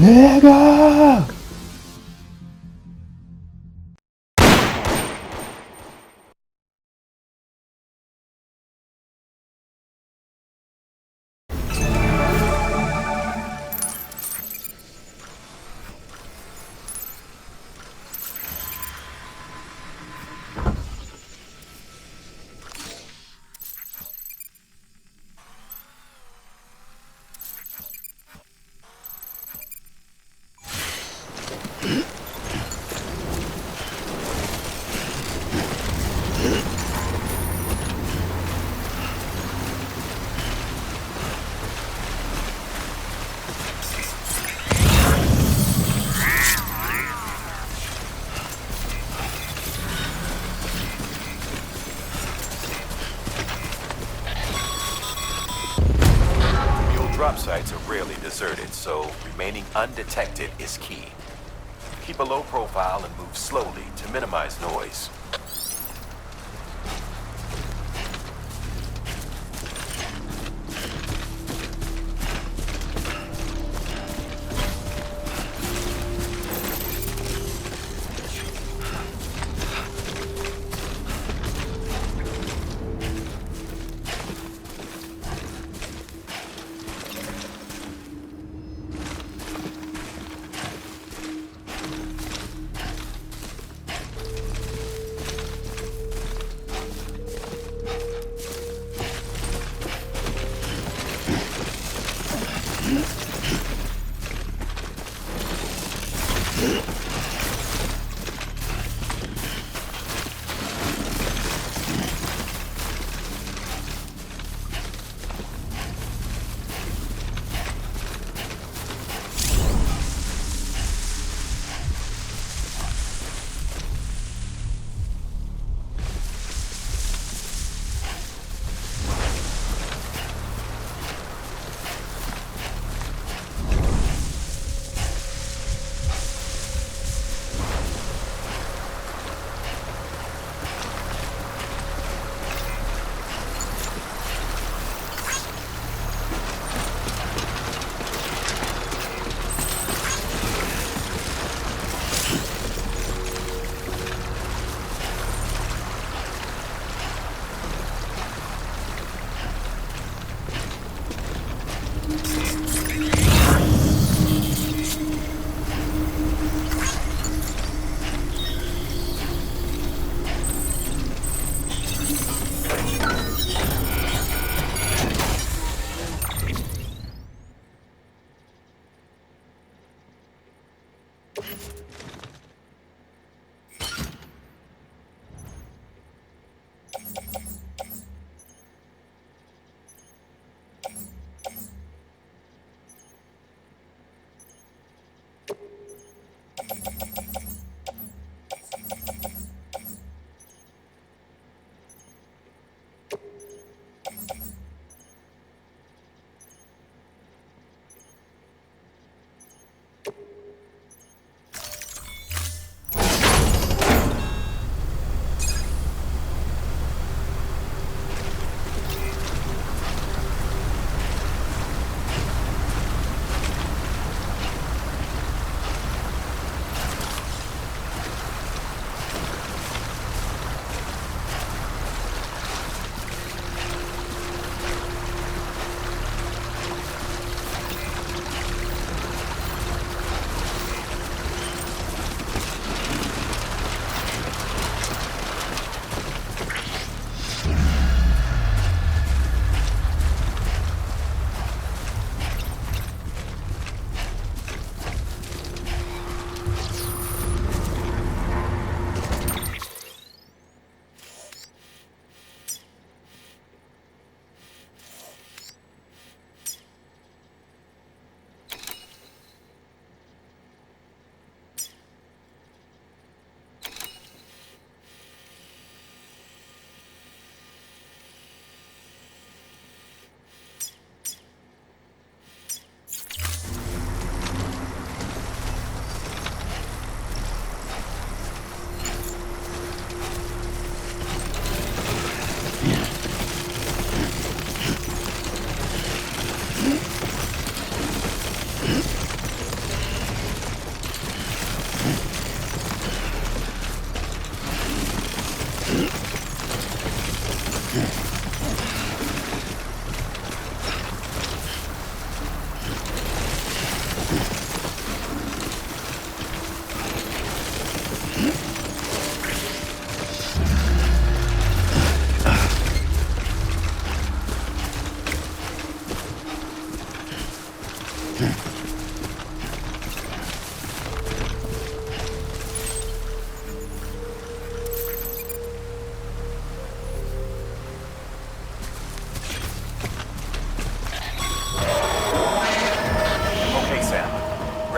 내가 Mule drop sites are rarely deserted, so remaining undetected is key. Keep a low profile and move slowly to minimize noise.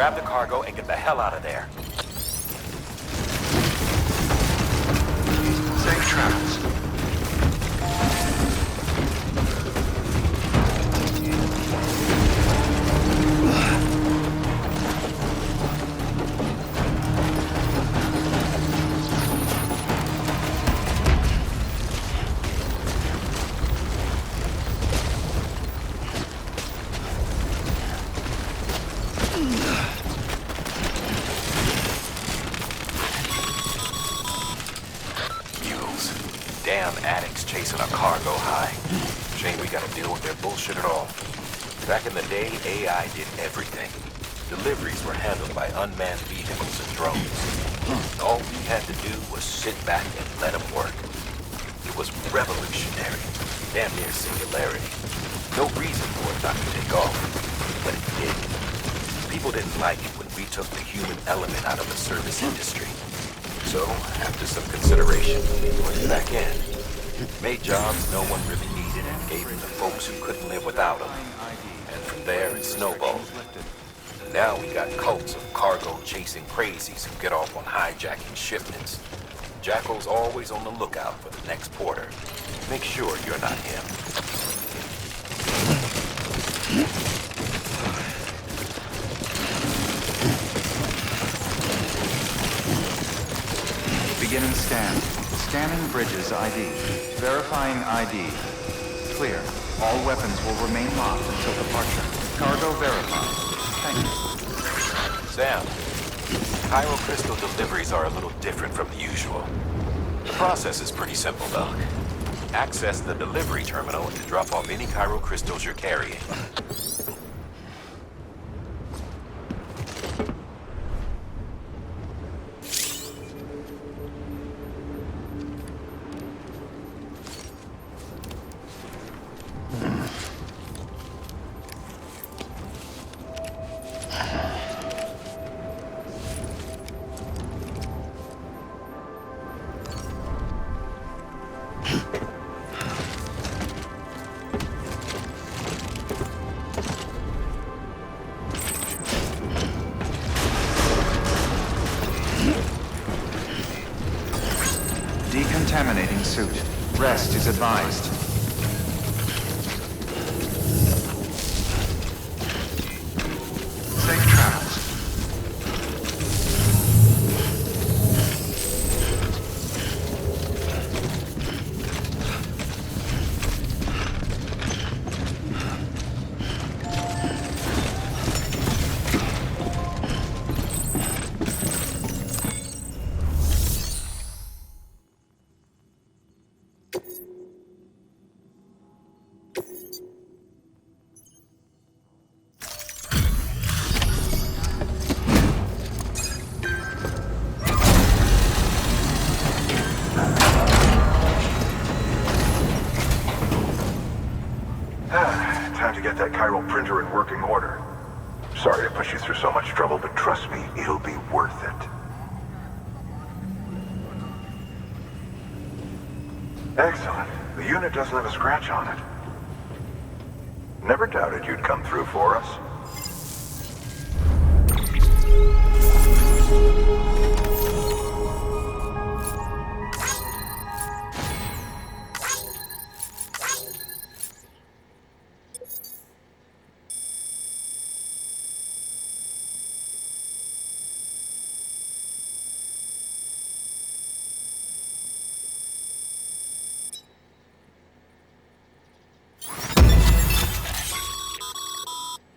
Grab the cargo and get the hell out of there. Safe travels. Damn addicts chasing a cargo high. Shame we gotta deal with their bullshit at all. Back in the day, AI did everything. Deliveries were handled by unmanned vehicles and drones. All we had to do was sit back and let them work. It was revolutionary, damn near singularity. No reason for it not to take off, but it did. People didn't like it when we took the human element out of the service industry. So, after some consideration, we put it back in. Made jobs no one really needed and gave them to folks who couldn't live without them. And from there, it snowballed. And now we got cults of cargo-chasing crazies who get off on hijacking shipments. Jackal's always on the lookout for the next porter. Make sure you're not him. Beginning scan. Scanning bridges ID. Verifying ID. Clear. All weapons will remain locked until departure. Cargo verified. Thank you. Sam, Pyro crystal deliveries are a little different from the usual. The process is pretty simple, Doc. Access the delivery terminal to drop off any Cairo crystals you're carrying. Decontaminating suit. Rest is advised. Safe travels. Time to get that chiral printer in working order. Sorry to put you through so much trouble, but trust me, it'll be worth it. Excellent. The unit doesn't have a scratch on it. Never doubted you'd come through for us.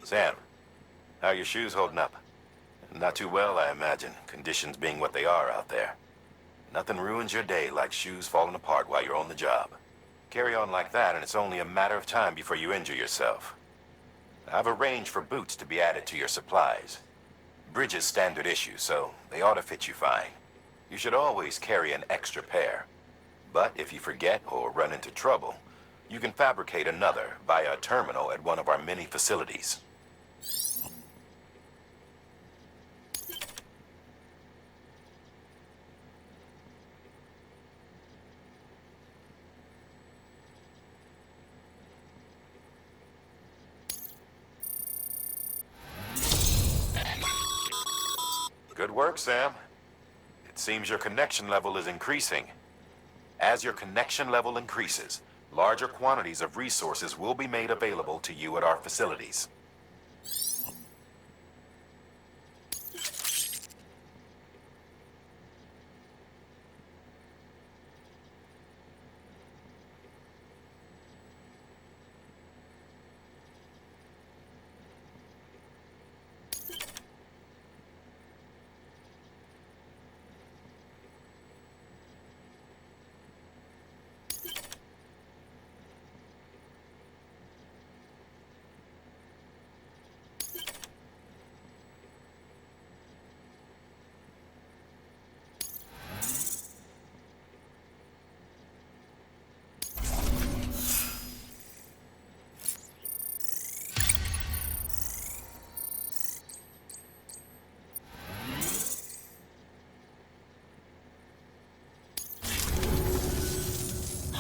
Sam, how are your shoes holding up? Not too well, I imagine, conditions being what they are out there. Nothing ruins your day like shoes falling apart while you're on the job. Carry on like that and it's only a matter of time before you injure yourself. I've arranged for boots to be added to your supplies. Bridges standard issue, so they ought to fit you fine. You should always carry an extra pair. But if you forget or run into trouble, you can fabricate another via a terminal at one of our many facilities. work, Sam. It seems your connection level is increasing. As your connection level increases, larger quantities of resources will be made available to you at our facilities.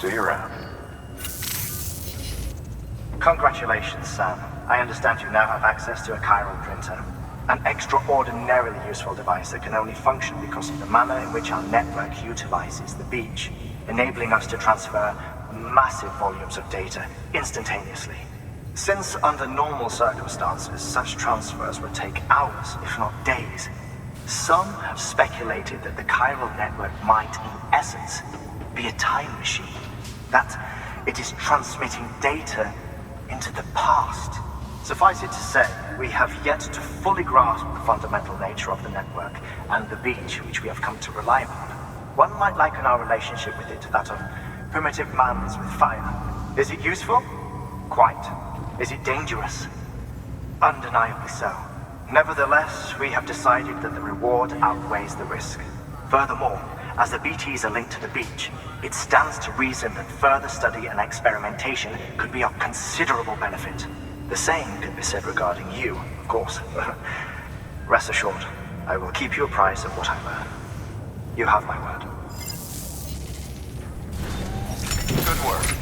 See you around. Congratulations, Sam. I understand you now have access to a chiral printer. An extraordinarily useful device that can only function because of the manner in which our network utilizes the beach, enabling us to transfer massive volumes of data instantaneously. Since under normal circumstances, such transfers would take hours, if not days, some have speculated that the chiral network might, in essence, be a time machine. That it is transmitting data into the past. Suffice it to say, we have yet to fully grasp the fundamental nature of the network and the beach which we have come to rely upon. One might liken our relationship with it to that of primitive mans with fire. Is it useful? Quite. Is it dangerous? Undeniably so. Nevertheless, we have decided that the reward outweighs the risk. Furthermore, as the BTs are linked to the beach, it stands to reason that further study and experimentation could be of considerable benefit. The same can be said regarding you, of course. Rest assured, I will keep you apprised of what I learn. You have my word. Good work.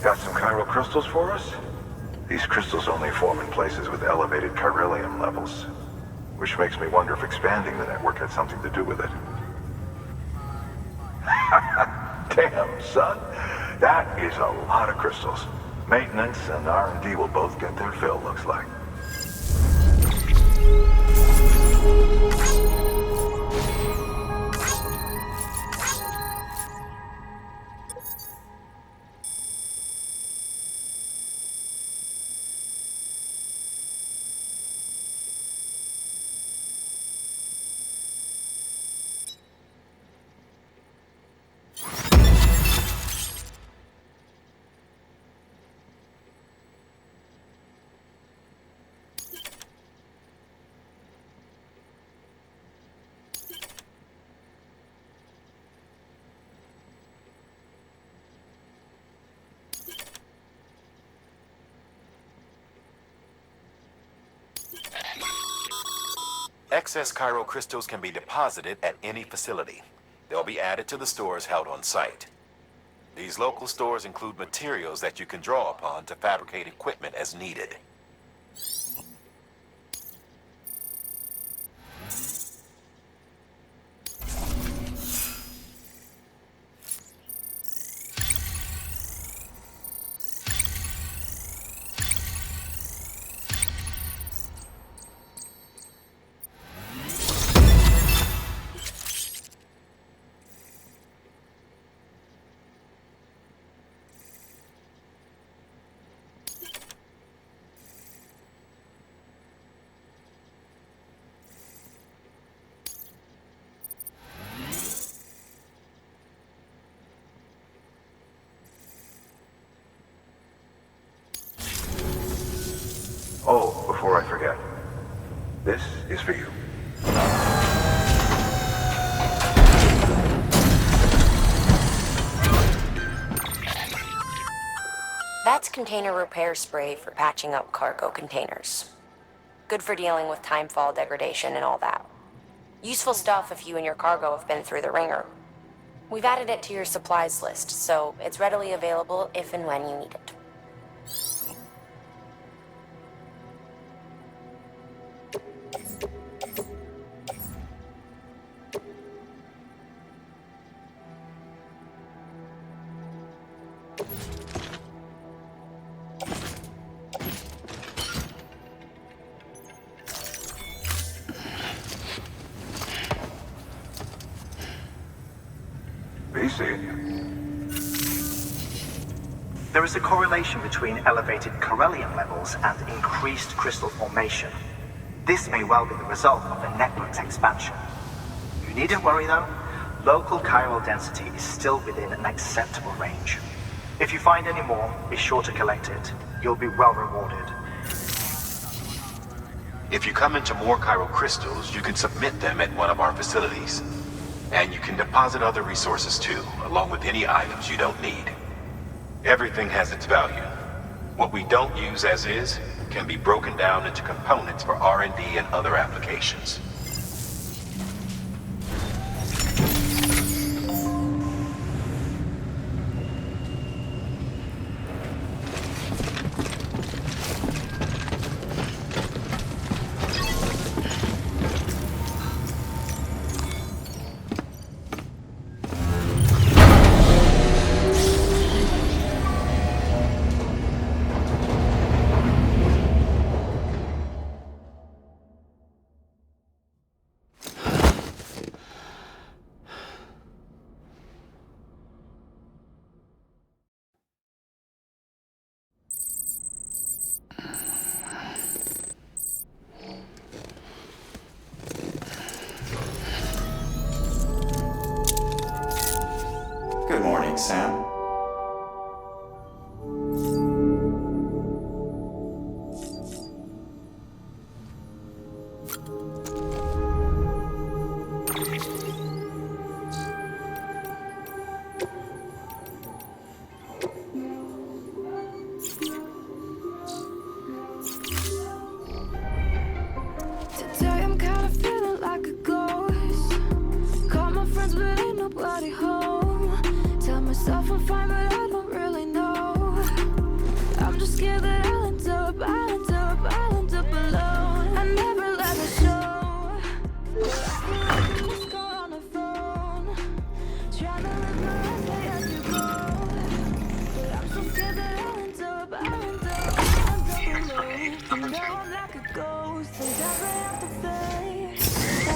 Got some chiral crystals for us? These crystals only form in places with elevated chiralium levels, which makes me wonder if expanding the network had something to do with it. Damn, son. That is a lot of crystals. Maintenance and R&D will both get their fill, looks like. Excess chiral crystals can be deposited at any facility. They'll be added to the stores held on site. These local stores include materials that you can draw upon to fabricate equipment as needed. This is for you. That's container repair spray for patching up cargo containers. Good for dealing with timefall degradation and all that. Useful stuff if you and your cargo have been through the ringer. We've added it to your supplies list, so it's readily available if and when you need it. Be seeing you. There is a correlation between elevated Corellium levels and increased crystal formation. This may well be the result of the network's expansion. You needn't worry though. Local chiral density is still within an acceptable range. If you find any more, be sure to collect it. You'll be well rewarded. If you come into more chiral crystals, you can submit them at one of our facilities. And you can deposit other resources too, along with any items you don't need. Everything has its value. What we don't use as is can be broken down into components for R&D and other applications. Good morning, Sam. Today I'm kinda feeling like a ghost. Call my friends, but ain't nobody home. Tell myself I'm fine, but I don't really know. I'm just scared that I'll end up alone. I never let it show. But I feel like a missed call on the phone. Trying to live my life day as you go. But I'm so scared that I'll end up alone. You know I'm like a ghost. Sometimes I have to fade.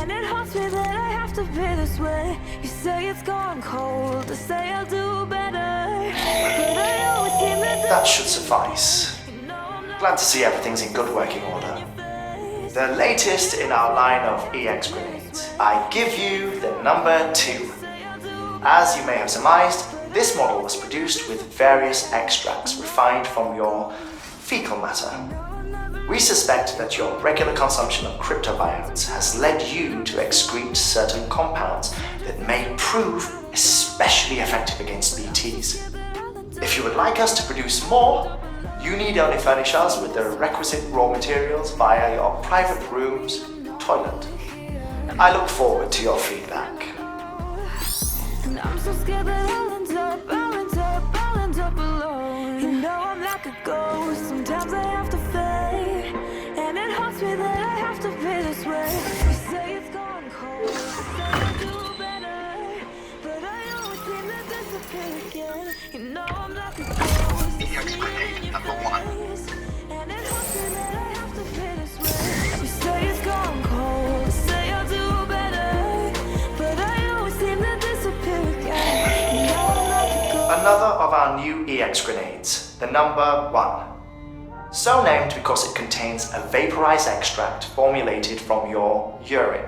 And it haunts me that I have to be this way. You say it's gone cold, I say I'll do better. But I always seem to That should suffice. Glad to see everything's in good working order. The latest in our line of EX grenades. I give you the number 2. As you may have surmised, this model was produced with various extracts refined from your fecal matter. We suspect that your regular consumption of cryptobiotes has led you to excrete certain compounds that may prove especially effective against BTs. If you would like us to produce more, you need only furnish us with the requisite raw materials via your private room's toilet. I look forward to your feedback. And I'm so scared that I'll end up alone. You know I'm like a ghost, sometimes I have to fade. And it haunts me that I have to be this way. You say it's gone cold, you say I'll do better. But I always seem to disappear again. You know I'm like a ghost, EX grenade number 1. and it haunts me that I have to be this way. You say it's gone cold, you say I'll do better. But I always seem to disappear again. You know I'm like a ghost. Another of our new EX grenades, the number 1. So named because it contains a vaporized extract formulated from your urine.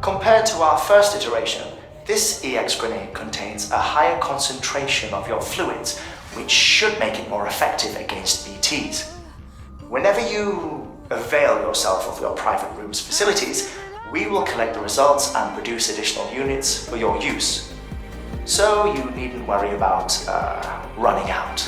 Compared to our first iteration, this EX grenade contains a higher concentration of your fluids, which should make it more effective against BTs. Whenever you avail yourself of your private room's facilities, we will collect the results and produce additional units for your use. So you needn't worry about running out.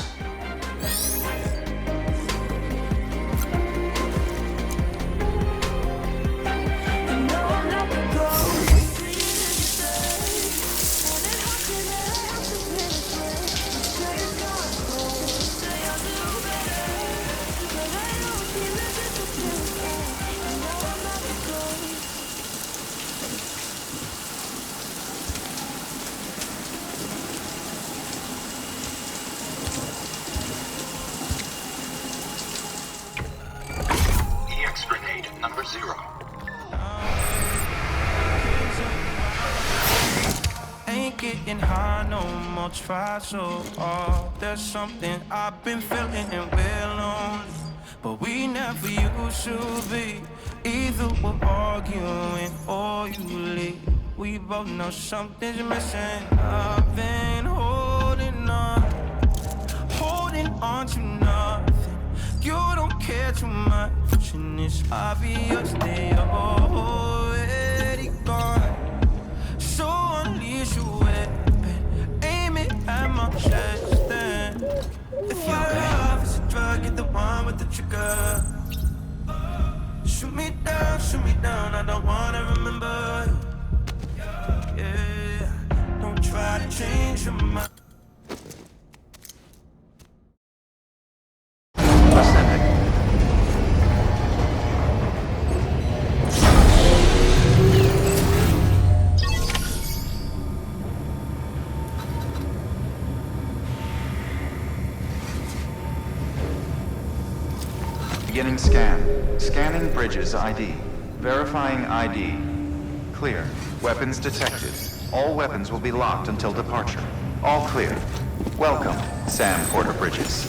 EX grenade number 0. Ain't getting high no more, try so hard. There's something I've been feeling and we're lonely, but we never used to be. Either we're arguing or you leave. We both know something's missing. I've been holding on to nothing. You don't care too much, and it's obvious that you're already gone. So unleash your weapon, aim it at my chest, then if your love is a drug, you're the one with the trigger. Shoot me down, I don't wanna remember. Yeah, don't try to change your mind. Ascending. Beginning scan. Scanning bridges ID. Verifying ID. Clear. Weapons detected. All weapons will be locked until departure. All clear. Welcome, Sam Porter Bridges.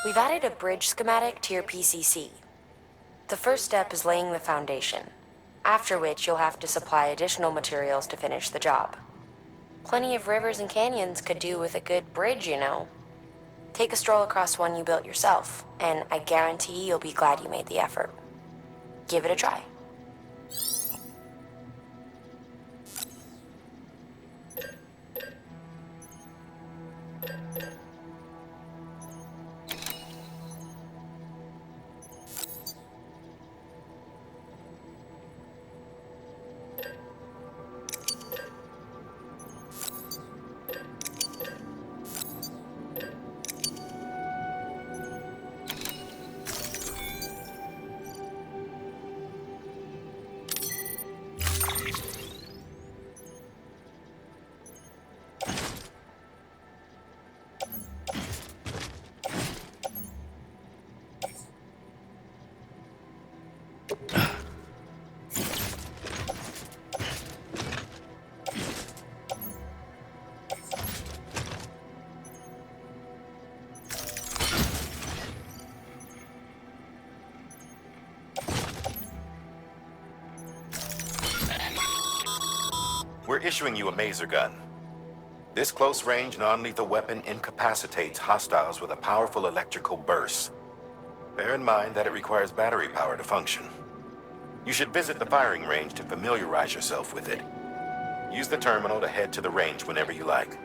We've added a bridge schematic to your PCC. The first step is laying the foundation, after which you'll have to supply additional materials to finish the job. Plenty of rivers and canyons could do with a good bridge, you know. Take a stroll across one you built yourself, and I guarantee you'll be glad you made the effort. Give it a try. We're issuing you a maser gun. This close-range, non-lethal weapon incapacitates hostiles with a powerful electrical burst. Bear in mind that it requires battery power to function. You should visit the firing range to familiarize yourself with it. Use the terminal to head to the range whenever you like.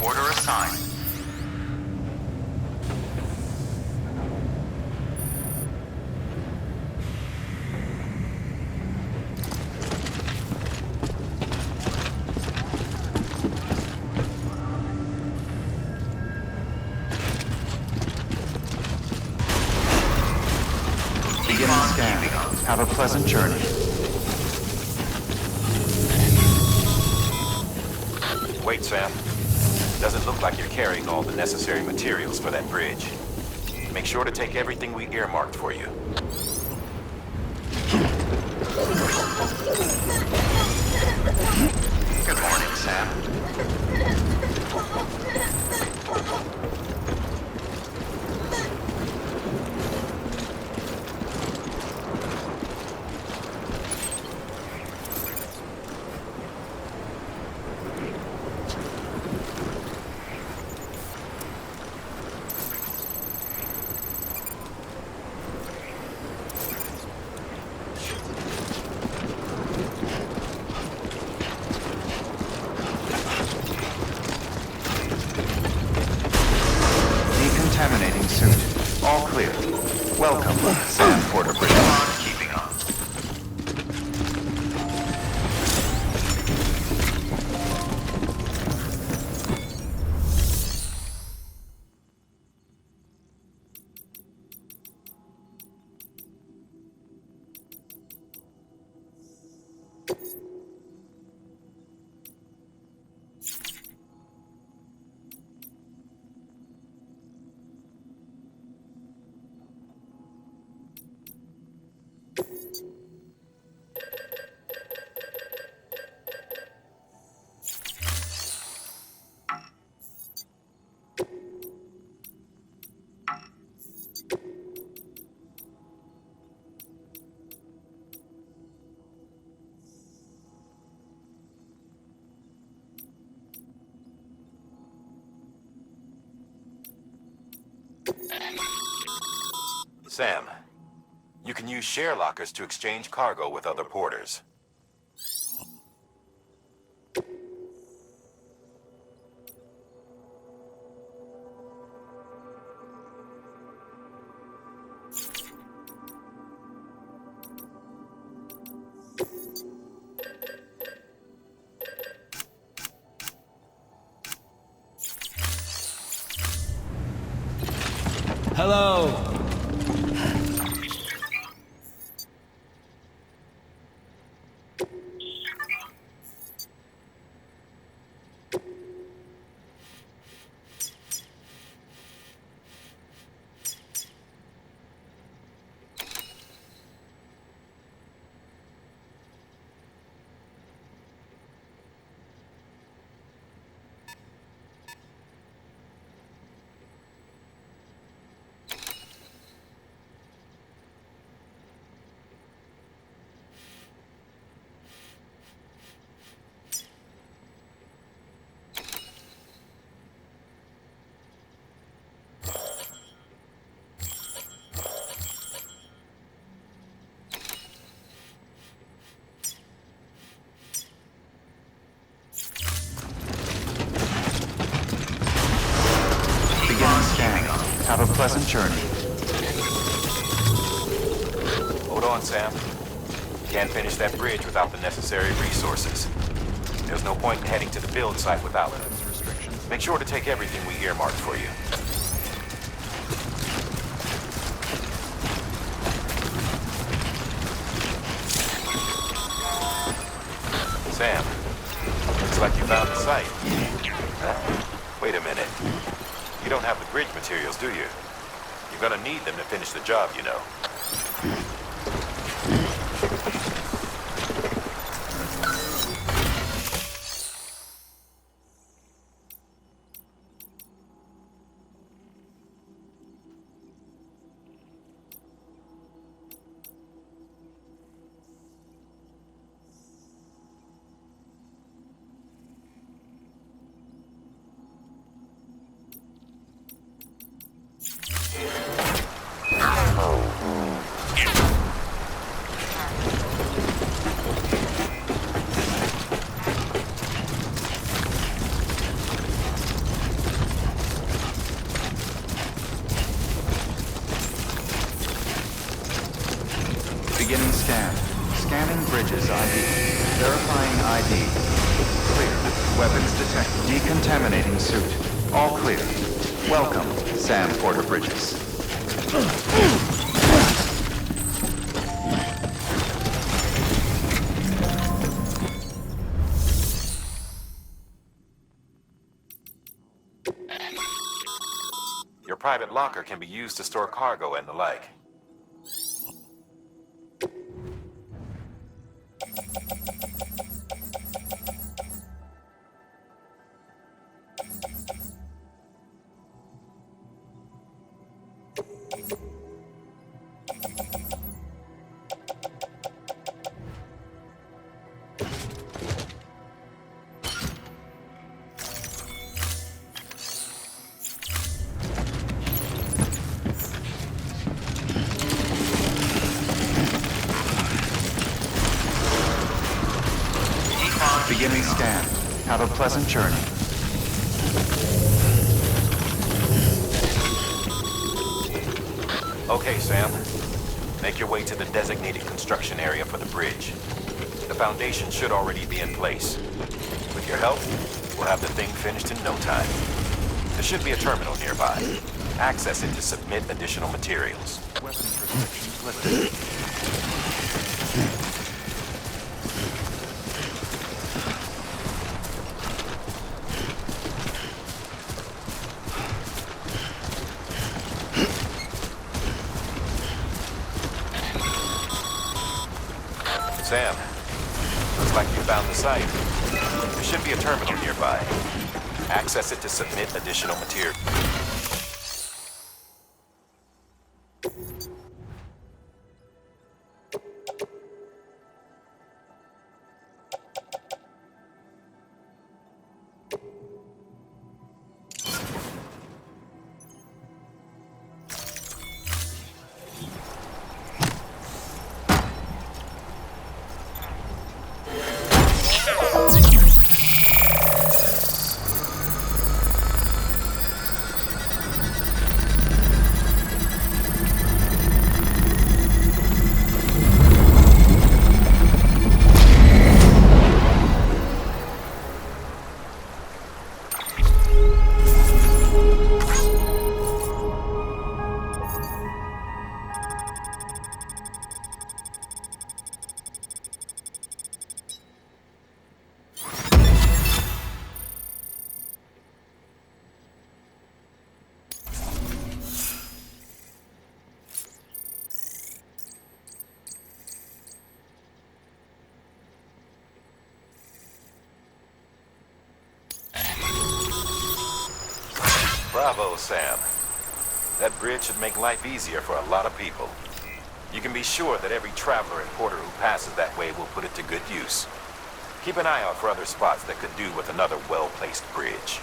Order assigned. Beginning scan. Have a pleasant journey. Wait, Sam. Doesn't look like you're carrying all the necessary materials for that bridge. Make sure to take everything we earmarked for you. Good morning, Sam. Decontaminating suit. All clear. Welcome, Sam Porter Bridge. Keeping on. Sam, you can use share lockers to exchange cargo with other porters. Hello. Beginning scan. Have a pleasant journey. Hold on, Sam. Can't finish that bridge without the necessary resources. There's no point in heading to the build site without them. Make sure to take everything we earmarked for you. Sam, looks like you found the site. Huh? Wait a minute. You don't have the bridge materials, do you? You're gonna need them to finish the job, you know. Beginning scan. Scanning bridges ID. Verifying ID. Clear. Weapons detected. Decontaminating suit. All clear. Welcome, Sam Porter Bridges. Your private locker can be used to store cargo and the like. Beginning scan. Have a pleasant journey. Okay, Sam. Make your way to the designated construction area for the bridge. The foundation should already be in place. With your help, we'll have the thing finished in no time. There should be a terminal nearby. Access it to submit additional materials. Weapons restrictions lifted. Sam, looks like you found the site. There should be a terminal nearby. Access it to submit additional material. Bravo, Sam. That bridge should make life easier for a lot of people. You can be sure that every traveler and porter who passes that way will put it to good use. Keep an eye out for other spots that could do with another well-placed bridge.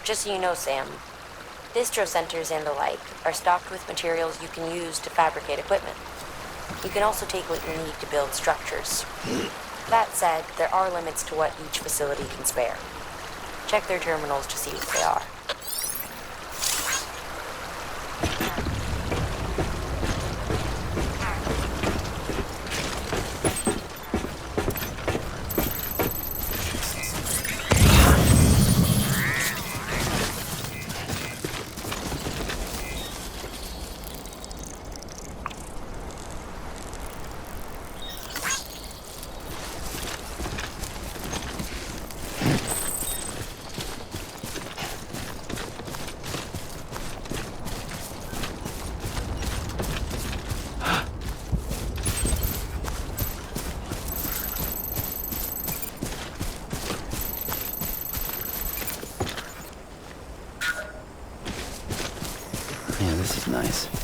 Just so you know, Sam, distro centers and the like are stocked with materials you can use to fabricate equipment. You can also take what you need to build structures. That said, there are limits to what each facility can spare. Check their terminals to see what they are. Yeah, this is nice.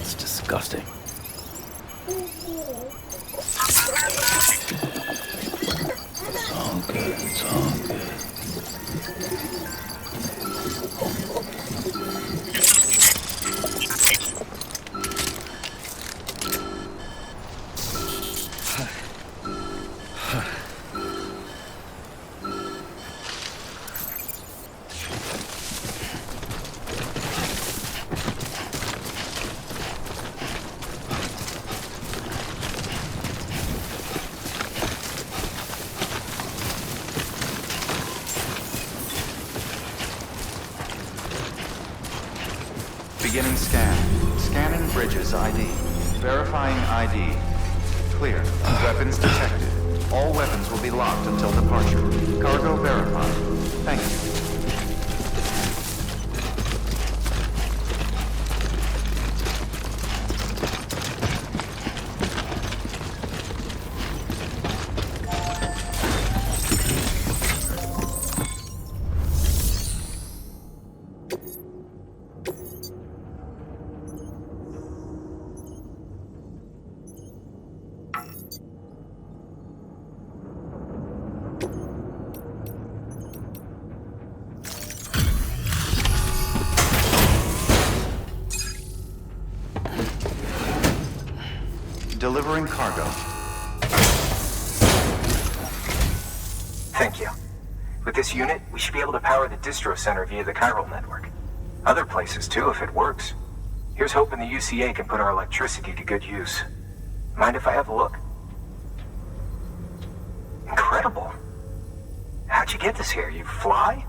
It's disgusting. It's all good, it's all good. Beginning scan. Scanning bridges ID. Verifying ID. Clear. Weapons detected. All weapons will be locked until departure. Cargo verified. Thank you. Delivering cargo. Thank you. With this unit, we should be able to power the distro center via the chiral network. Other places too, if it works. Here's hoping the UCA can put our electricity to good use. Mind if I have a look? Incredible. How'd you get this here? You fly?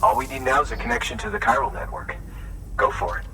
All we need now is a connection to the chiral network. Go for it.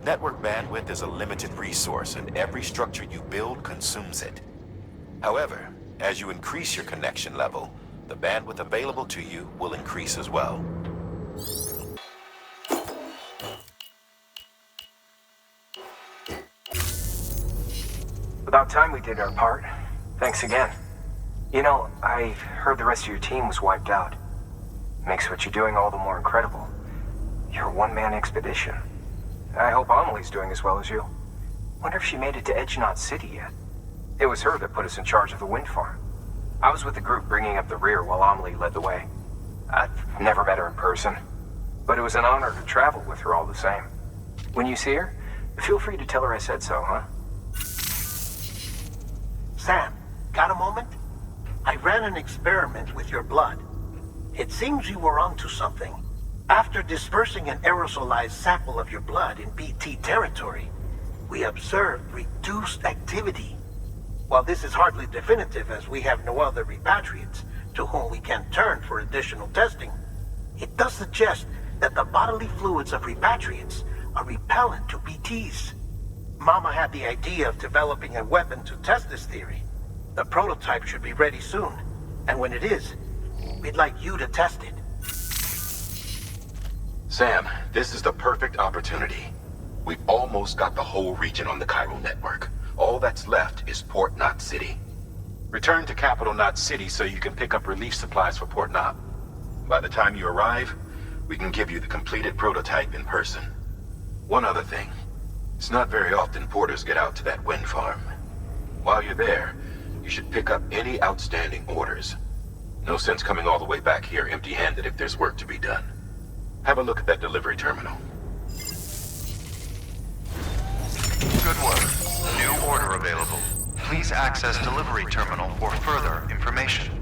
Network bandwidth is a limited resource, and every structure you build consumes it. However, as you increase your connection level, the bandwidth available to you will increase as well. About time we did our part. Thanks again. You know, I heard the rest of your team was wiped out. Makes what you're doing all the more incredible. You're a one-man expedition. I hope Amelie's doing as well as you. Wonder if she made it to Edgenot City yet. It was her that put us in charge of the wind farm. I was with the group bringing up the rear while Amelie led the way. I've never met her in person, but it was an honor to travel with her all the same. When you see her, feel free to tell her I said so, huh? Sam, got a moment? I ran an experiment with your blood. It seems you were onto something. After dispersing an aerosolized sample of your blood in BT territory, we observed reduced activity. While this is hardly definitive as we have no other repatriates to whom we can turn for additional testing, it does suggest that the bodily fluids of repatriates are repellent to BTs. Mama had the idea of developing a weapon to test this theory. The prototype should be ready soon, and when it is, we'd like you to test it. Sam, this is the perfect opportunity. We've almost got the whole region on the Cairo network. All that's left is Port Knot City. Return to Capital Knot City so you can pick up relief supplies for Port Knot. By the time you arrive, we can give you the completed prototype in person. One other thing. It's not very often porters get out to that wind farm. While you're there, you should pick up any outstanding orders. No sense coming all the way back here empty-handed if there's work to be done. Have a look at that delivery terminal. Good work. New order available. Please access delivery terminal for further information.